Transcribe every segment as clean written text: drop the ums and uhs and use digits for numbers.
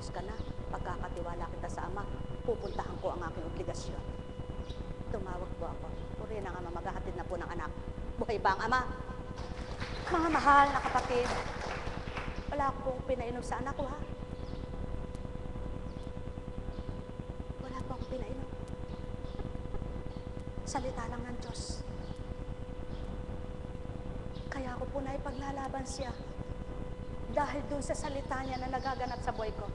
Umayos ka na. Pagkakatiwala kita sa Ama, pupuntahan ko ang aking obligasyon. Tumawag po ako. Puri ng Ama, maghahatid na po ng anak. Buhay ba ang Ama? Mga mahal na kapatid, wala akong pinainom sa anak ko, ha? Wala po akong pinainom. Salita lang ng Diyos. Kaya ako po na ipaglalaban siya. Dahil dun sa salita niya na nagaganap sa buhay ko.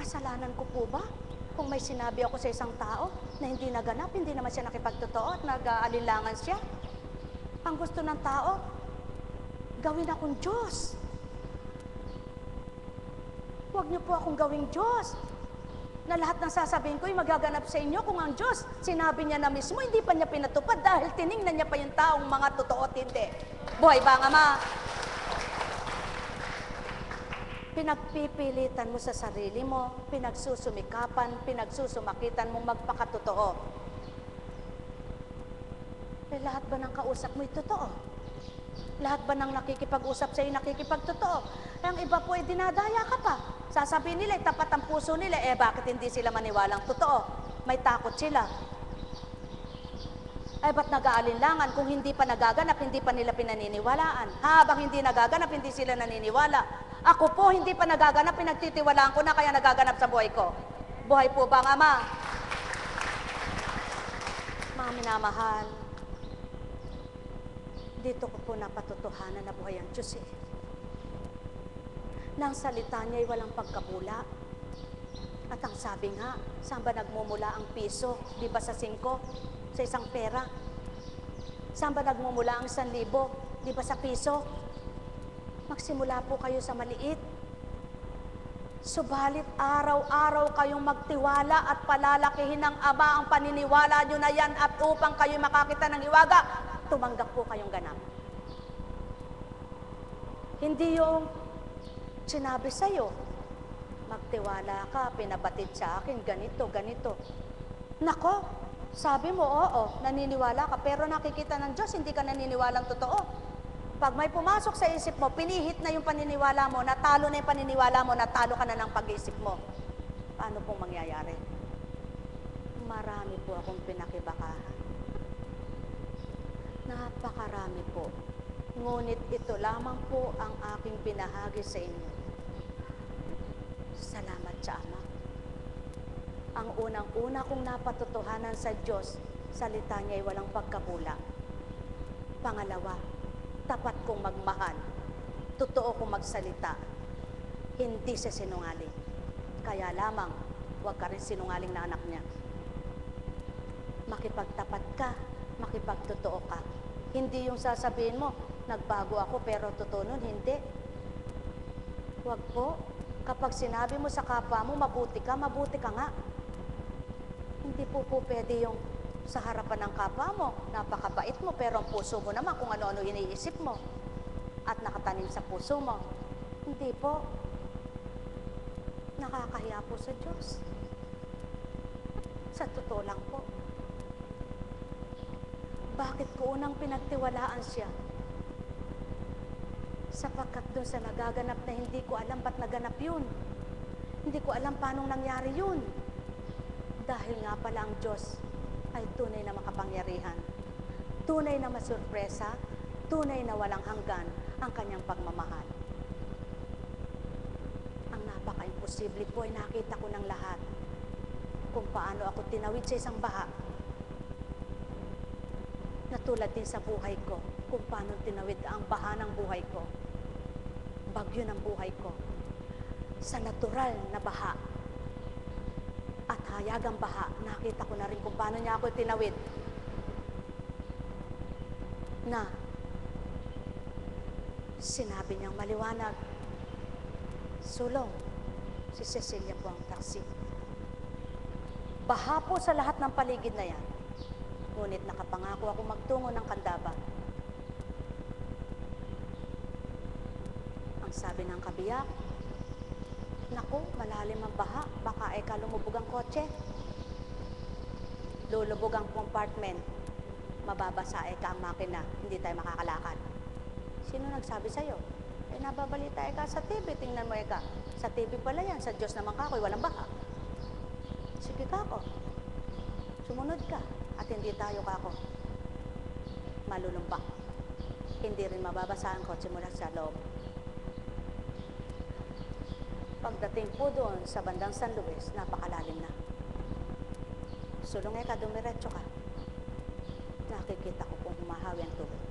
Kasalanan ko po ba? Kung may sinabi ako sa isang tao na hindi naganap, hindi naman siya nakipagtotoo at nag-aalinlangan siya. Ang gusto ng tao, gawin akong Diyos. Huwag niyo po akong gawing Diyos. Na lahat ng sasabihin ko ay magaganap sa inyo kung ang Diyos, sinabi niya na mismo, hindi pa niya pinatupad dahil tiningnan niya pa yung taong mga totoo at hindi. Buhay ba ang Ama? Pinagpipilitan mo sa sarili mo, pinagsusumikapan, pinagsusumakitan mong magpakatotoo. Lahat ba ng kausap mo totoo? Lahat ba ng nakikipag-usap sa'yo nakikipagtotoo? Ang iba po ay dinadaya ka pa. Sasabihin nila, tapat ang puso nila, bakit hindi sila maniwalang totoo? May takot sila. Ba't nag-aalinlangan kung hindi pa nagaganap, hindi pa nila pinaniniwalaan? Habang hindi nagaganap, hindi sila naniniwala. Ako po, hindi pa nagaganap, pinagtitiwalaan ko na kaya nagaganap sa buhay ko. Buhay po ba ang Ama? Mga minamahal, dito ko po napatotohanan na buhay ang Diyos eh. Nang salita niya ay walang pagkabula. At ang sabi nga, saan ba nagmumula ang piso? Di ba sa 5? Sa isang pera? Saan ba nagmumula ang 1,000? Di ba sa piso? Magsimula po kayo sa maliit. Subalit araw-araw kayong magtiwala at palalakihin ng Ama ang paniniwala nyo na yan at upang kayo makakita ng hiwaga, tumanggap po kayong ganap. Hindi yung sinabi sa'yo, magtiwala ka, pinabatid sa akin, ganito, ganito. Nako, sabi mo, oo, naniniwala ka, pero nakikita ng Diyos, hindi ka naniniwalang totoo. Pag may pumasok sa isip mo, pinihit na yung paniniwala mo, natalo na yung paniniwala mo, natalo ka na ng pag-iisip mo. Paano pong mangyayari? Marami po akong pinakibakahan. Napakarami po. Ngunit ito lamang po ang aking binahagi sa inyo. Salamat sa Ama. Ang unang-una kong napatotohanan sa Diyos, salita niya ay walang pagkabula. Pangalawa, tapat kong magmahal. Totoo kong magsalita. Hindi sa sinungaling. Kaya lamang, huwag ka rin sinungaling na anak niya. Makipagtapat ka, makipagtotoo ka. Hindi yung sasabihin mo, nagbago ako pero totoo nun, hindi. Huwag po. Kapag sinabi mo sa kapwa mo, mabuti ka nga. Hindi po pwede yung sa harapan ng kapwa mo, napakabait mo, pero ang puso mo naman kung ano-ano iniisip mo at nakatanim sa puso mo. Hindi po. Nakakahiya po sa Diyos. Sa totoo lang po. Bakit ko unang pinagtiwalaan siya? Sapagkat doon sa nagaganap na hindi ko alam ba't naganap yun. Hindi ko alam paano nangyari yun. Dahil nga pala ang Diyos ay tunay na makapangyarihan, tunay na masurpresa, tunay na walang hanggan ang kanyang pagmamahal. Ang napaka-imposible po ay nakita ko ng lahat kung paano ako tinawid sa isang baha. Natulad din sa buhay ko kung paano tinawid ang baha ng buhay ko, bagyo ng buhay ko, sa natural na baha. At hayagang baha, nakita ko na rin kung paano niya ako tinawid. Na, sinabi niyang maliwanag, sulong, si Cecilia po ang taksi. Baha po sa lahat ng paligid na yan. Ngunit nakapangako ako magtungo ng Candaba. Ang sabi ng kabiyak, naku, malalim ang baha, baka lumubog ang kotse. Lulubog ang compartment, mababasa ang makina, hindi tayo makakalakad. Sino nagsabi sa'yo? Eh, nababalita ka sa TV, tingnan mo ka. Sa TV pala yan, sa Diyos naman kakoy, walang baha. Sige kako, sumunod ka at hindi tayo kako malulumpak. Hindi rin mababasa ang kotse mula sa loob. Pagdating po doon sa bandang San Luis, napakalalim na. Sulong ka, dumiretso ka. Nakikita ko kung humahawi ang tubig.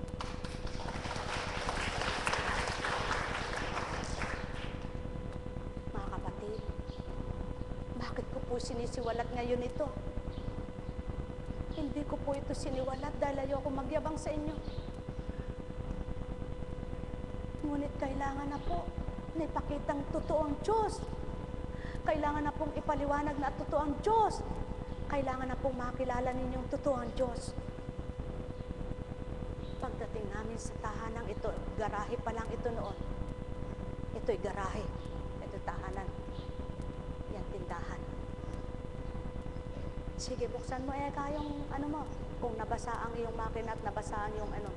Mga kapatid, bakit ko po sinisiwalat ngayon ito? Hindi ko po ito siniwalat dahil ayoko magyabang sa inyo. Ngunit kailangan na po na ipakitang totoo ang Diyos. Kailangan na pong ipaliwanag na totoo ang Diyos. Kailangan na pong makilala ninyong totoo ang Diyos. Pagdating namin sa tahanang ito, garahe pa lang ito noon. Ito'y garahe. Ito'y tahanan. Yan, tindahan. Sige, buksan mo yung ano mo. Kung nabasa ang iyong makina at nabasa ang iyong ano.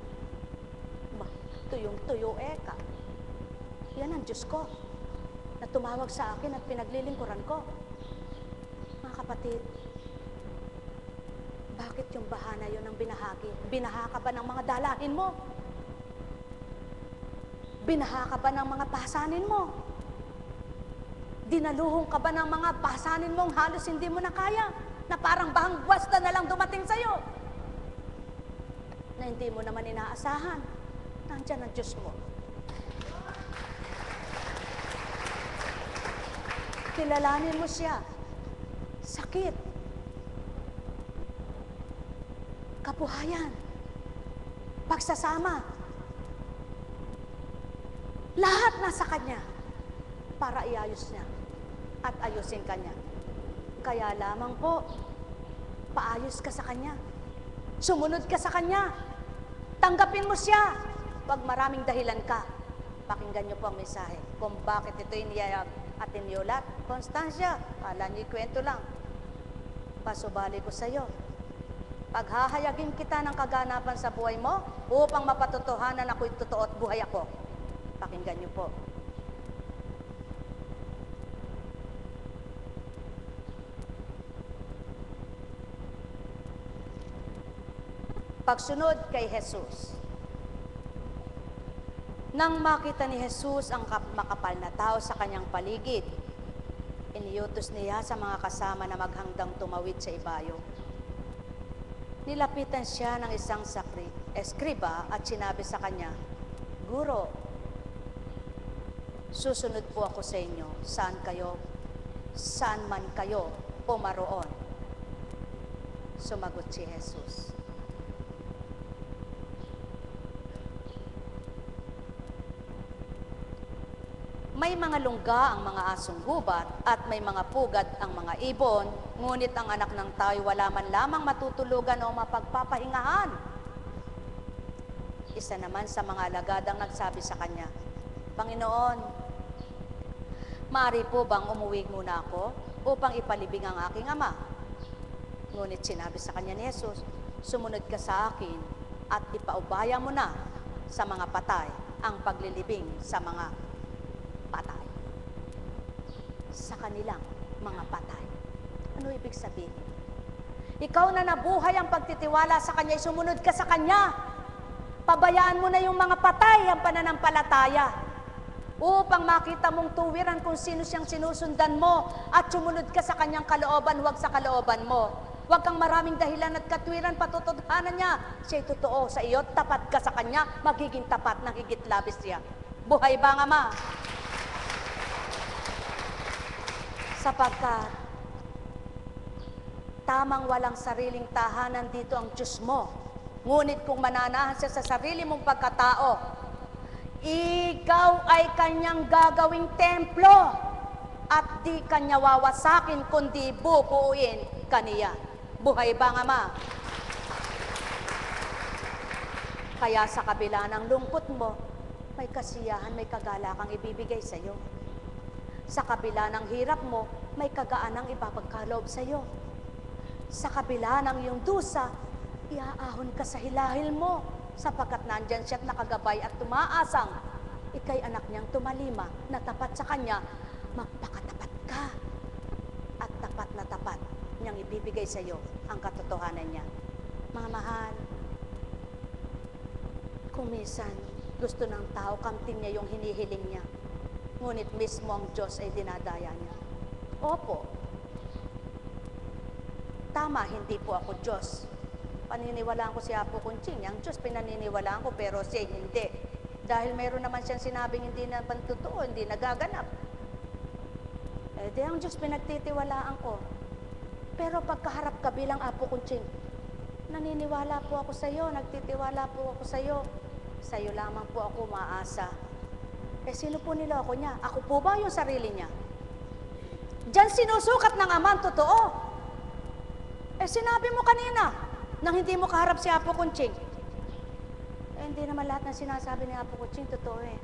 Tuyong-tuyo ka. Yan ang Diyos ko na tumawag sa akin at pinaglilingkuran ko. Mga kapatid, bakit yung baha na yun ang binahagi? Binaha ka ba ng mga dalahin mo? Binaha ka ba ng mga pasanin mo? Dinaluhong ka ba ng mga pasanin mong halos hindi mo na kaya? Na parang bahang basta na lang dumating sa'yo? Na hindi mo naman inaasahan. Nandiyan ang Diyos mo. Kilalanin mo siya. Sakit. Kabuhayan. Pagsasama. Lahat nasa Kanya para iayos niya at ayusin Kanya. Kaya lamang po, paayos ka sa Kanya. Sumunod ka sa Kanya. Tanggapin mo siya. Pag maraming dahilan ka, pakinggan niyo po ang mensahe kung bakit ito iniyayag at iniulat. Konstansya, kala niyo kwento lang. Pasubali ko sa iyo. Paghahayagin kita ng kaganapan sa buhay mo upang mapatotohanan ako'y totoo at buhay ako. Pakinggan niyo po. Pagsunod kay Jesus. Nang makita ni Jesus ang makapal na tao sa kanyang paligid, iniutos niya sa mga kasama na maghanggang tumawid sa ibayo. Nilapitan siya ng isang eskriba at sinabi sa kanya, "Guro, susunod po ako sa inyo. Saan man kayo pumaroon?" Sumagot si Jesus, "May mga lungga ang mga asong gubat at may mga pugad ang mga ibon, ngunit ang anak ng tao wala man lamang matutulugan o mapagpapahingahan." Isa naman sa mga alagad ang nagsabi sa kanya, "Panginoon, maaari po bang umuwi muna ako upang ipalibing ang aking ama?" Ngunit sinabi sa kanya ni Jesus, "Sumunod ka sa akin at ipaubaya mo na sa mga patay ang paglilibing sa mga patay." Sa kanilang mga patay. Ano ibig sabihin? Ikaw na nabuhay ang pagtitiwala sa Kanya, sumunod ka sa Kanya. Pabayaan mo na yung mga patay, ang pananampalataya, upang makita mong tuwiran kung sino siyang sinusundan mo at sumunod ka sa Kanyang kalooban, huwag sa kalooban mo. Huwag kang maraming dahilan at katwiran, patutudhanan niya. Siya'y totoo sa iyo, tapat ka sa Kanya, magiging tapat na higit labis siya. Buhay ba ang Ama? Sapagkat tamang walang sariling tahanan dito ang Diyos mo. Ngunit kung mananahan siya sa sarili mong pagkatao, ikaw ay Kanyang gagawing templo at di Kanya wawasakin kundi bubuuin Kaniya. Buhay ba ang Ama? Kaya sa kabila ng lungkot mo, may kasiyahan, may kagalakang ibibigay sa iyo. Sa kabila ng hirap mo, may kagaanang ipapagkaloob sa iyo. Sa kabila ng iyong dusa, iaahon ka sa hilahil mo, sapagkat nandyan siya at nakagabay at tumaasang ikay anak niyang tumalima na tapat sa kanya, magpakatapat ka. At tapat na tapat niyang ibibigay sa iyo ang katotohanan niya. Mga mahal, kung minsan gusto ng tao kamtin niya yung hinihiling niya, ngunit mismo ang Diyos ay dinadaya niya. Opo, tama, hindi po ako Diyos. Paniniwalaan ko si Apo Kunching, ang Diyos pinaniniwalaan ko, pero siya hindi. Dahil mayroon naman siyang sinabing hindi na totoo, hindi nagaganap. Eh di ang Diyos pinagtitiwalaan ko. Pero pagkaharap ka bilang Apo Kunching, naniniwala po ako sa iyo, nagtitiwala po ako sa iyo. Sa iyo lamang po ako maasa. Eh sino po niloko niya? Ako po ba yung sarili niya? Diyan sinusukat ng Ama ang totoo. Eh sinabi mo kanina, nang hindi mo kaharap si Apo Kunching. Eh hindi naman lahat ng sinasabi ni Apo Kunching totoo eh.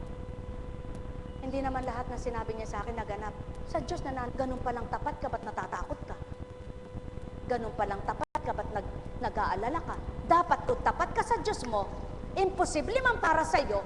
Hindi naman lahat ng sinabi niya sa akin naganap. Sa Diyos na ganun palang tapat ka, ba't natatakot ka? Ganun palang tapat ka, ba't nag-aalala ka? Dapat kung tapat ka sa Diyos mo, imposible man para sa iyo